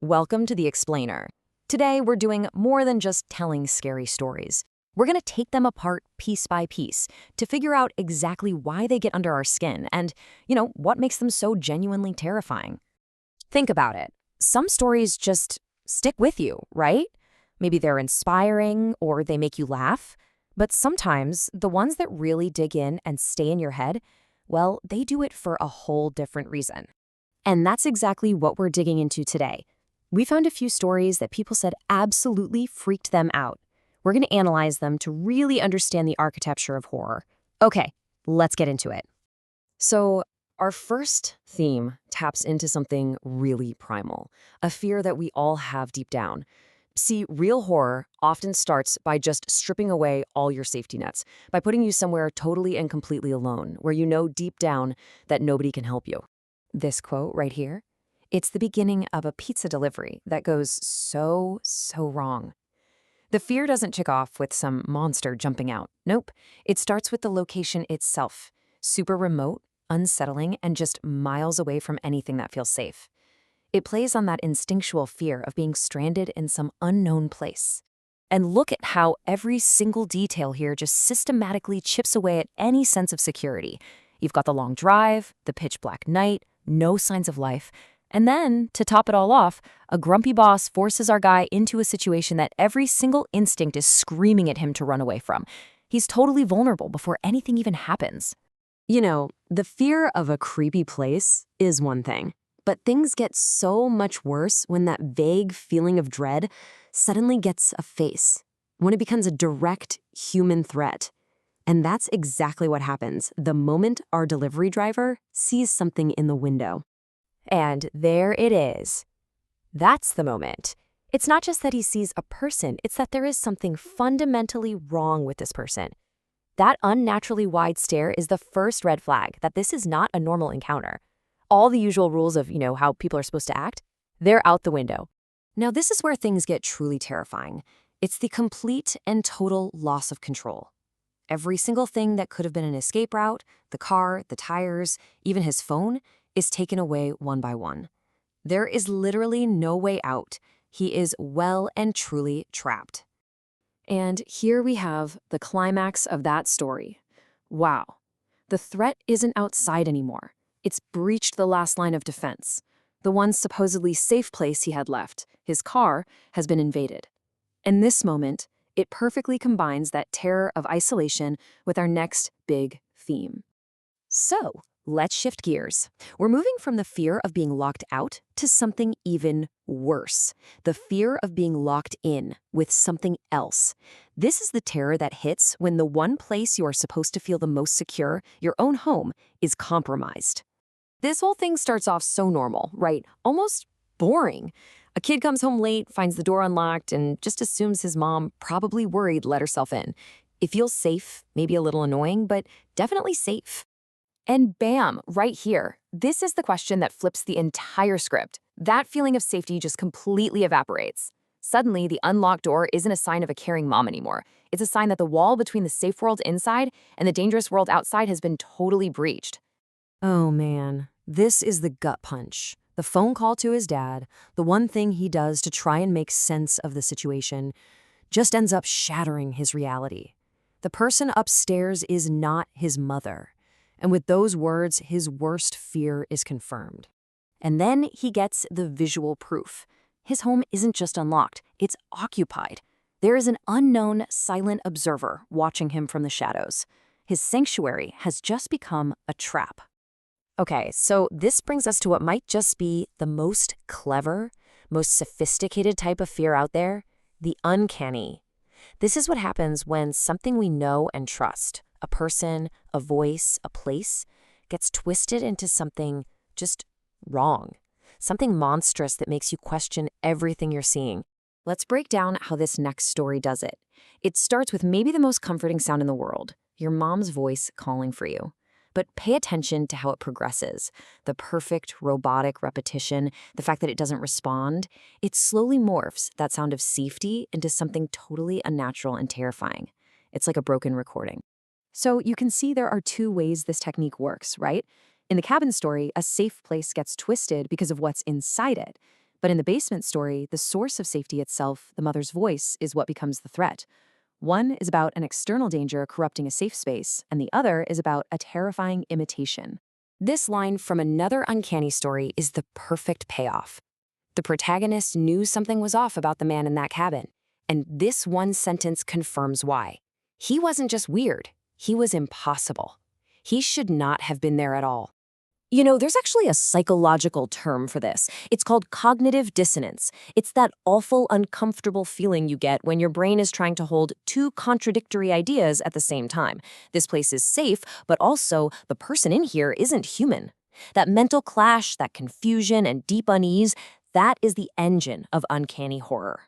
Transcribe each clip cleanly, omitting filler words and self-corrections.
Welcome to The Explainer. Today, we're doing more than just telling scary stories. We're going to take them apart piece by piece to figure out exactly why they get under our skin and, what makes them so genuinely terrifying. Think about it. Some stories just stick with you, right? Maybe they're inspiring or they make you laugh. But sometimes, the ones that really dig in and stay in your head, well, they do it for a whole different reason. And that's exactly what we're digging into today. We found a few stories that people said absolutely freaked them out. We're going to analyze them to really understand the architecture of horror. Okay, let's get into it. So, our first theme taps into something really primal, a fear that we all have deep down. See, real horror often starts by just stripping away all your safety nets, by putting you somewhere totally and completely alone, where you know deep down that nobody can help you. This quote right here, it's the beginning of a pizza delivery that goes so wrong. The fear doesn't kick off with some monster jumping out. Nope. It starts with the location itself. Super remote, unsettling, and just miles away from anything that feels safe. It plays on that instinctual fear of being stranded in some unknown place. And look at how every single detail here just systematically chips away at any sense of security. You've got the long drive, the pitch black night, no signs of life. And then, to top it all off, a grumpy boss forces our guy into a situation that every single instinct is screaming at him to run away from. He's totally vulnerable before anything even happens. The fear of a creepy place is one thing, but things get so much worse when that vague feeling of dread suddenly gets a face, when it becomes a direct human threat. And that's exactly what happens the moment our delivery driver sees something in the window. And there it is. That's the moment. It's not just that he sees a person, it's that there is something fundamentally wrong with this person. That unnaturally wide stare is the first red flag that this is not a normal encounter. All the usual rules of, how people are supposed to act, they're out the window. Now, this is where things get truly terrifying. It's the complete and total loss of control. Every single thing that could have been an escape route, the car, the tires, even his phone, is taken away one by one. There is literally no way out. He is well and truly trapped. And here we have the climax of that story. Wow. The threat isn't outside anymore. It's breached the last line of defense. The one supposedly safe place he had left, his car, has been invaded. In this moment, it perfectly combines that terror of isolation with our next big theme. So, let's shift gears. We're moving from the fear of being locked out to something even worse. The fear of being locked in with something else. This is the terror that hits when the one place you are supposed to feel the most secure, your own home, is compromised. This whole thing starts off so normal, right? Almost boring. A kid comes home late, finds the door unlocked, and just assumes his mom, probably worried, let herself in. It feels safe, maybe a little annoying, but definitely safe. And bam, right here, this is the question that flips the entire script. That feeling of safety just completely evaporates. Suddenly, the unlocked door isn't a sign of a caring mom anymore. It's a sign that the wall between the safe world inside and the dangerous world outside has been totally breached. Oh man, this is the gut punch. The phone call to his dad, the one thing he does to try and make sense of the situation, just ends up shattering his reality. The person upstairs is not his mother. And with those words, his worst fear is confirmed. And then he gets the visual proof. His home isn't just unlocked, it's occupied. There is an unknown, silent observer watching him from the shadows. His sanctuary has just become a trap. Okay, so this brings us to what might just be the most clever, most sophisticated type of fear out there, the uncanny. This is what happens when something we know and trust, a person, a voice, a place, gets twisted into something just wrong. Something monstrous that makes you question everything you're seeing. Let's break down how this next story does it. It starts with maybe the most comforting sound in the world, your mom's voice calling for you. But pay attention to how it progresses. The perfect robotic repetition, the fact that it doesn't respond, it slowly morphs that sound of safety into something totally unnatural and terrifying. It's like a broken recording. So you can see there are two ways this technique works, right? In the cabin story, a safe place gets twisted because of what's inside it. But in the basement story, the source of safety itself, the mother's voice, is what becomes the threat. One is about an external danger corrupting a safe space, and the other is about a terrifying imitation. This line from another uncanny story is the perfect payoff. The protagonist knew something was off about the man in that cabin, and this one sentence confirms why. He wasn't just weird, he was impossible. He should not have been there at all. You know, there's actually a psychological term for this. It's called cognitive dissonance. It's that awful, uncomfortable feeling you get when your brain is trying to hold two contradictory ideas at the same time. This place is safe, but also the person in here isn't human. That mental clash, that confusion and deep unease, that is the engine of uncanny horror.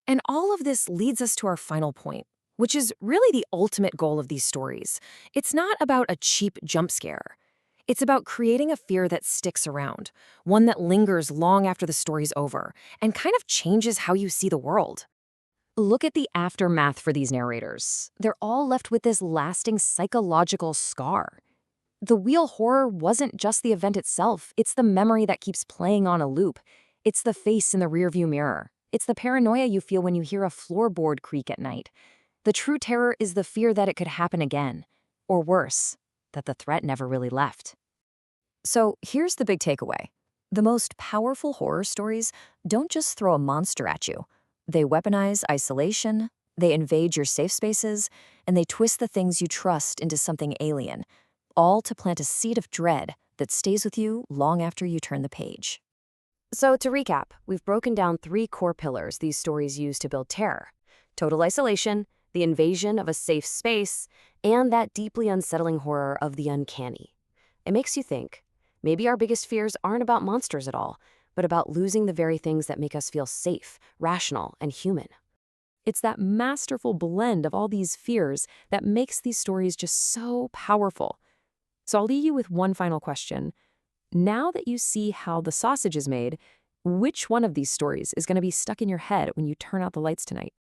And all of this leads us to our final point, which is really the ultimate goal of these stories. It's not about a cheap jump scare. It's about creating a fear that sticks around, one that lingers long after the story's over, and kind of changes how you see the world. Look at the aftermath for these narrators. They're all left with this lasting psychological scar. The real horror wasn't just the event itself, it's the memory that keeps playing on a loop. It's the face in the rearview mirror. It's the paranoia you feel when you hear a floorboard creak at night. The true terror is the fear that it could happen again. Or worse, that the threat never really left. So here's the big takeaway. The most powerful horror stories don't just throw a monster at you. They weaponize isolation, they invade your safe spaces, and they twist the things you trust into something alien, all to plant a seed of dread that stays with you long after you turn the page. So to recap, we've broken down 3 core pillars these stories use to build terror: total isolation, the invasion of a safe space, and that deeply unsettling horror of the uncanny. It makes you think, maybe our biggest fears aren't about monsters at all, but about losing the very things that make us feel safe, rational, and human. It's that masterful blend of all these fears that makes these stories just so powerful. So I'll leave you with one final question. Now that you see how the sausage is made, which one of these stories is going to be stuck in your head when you turn out the lights tonight?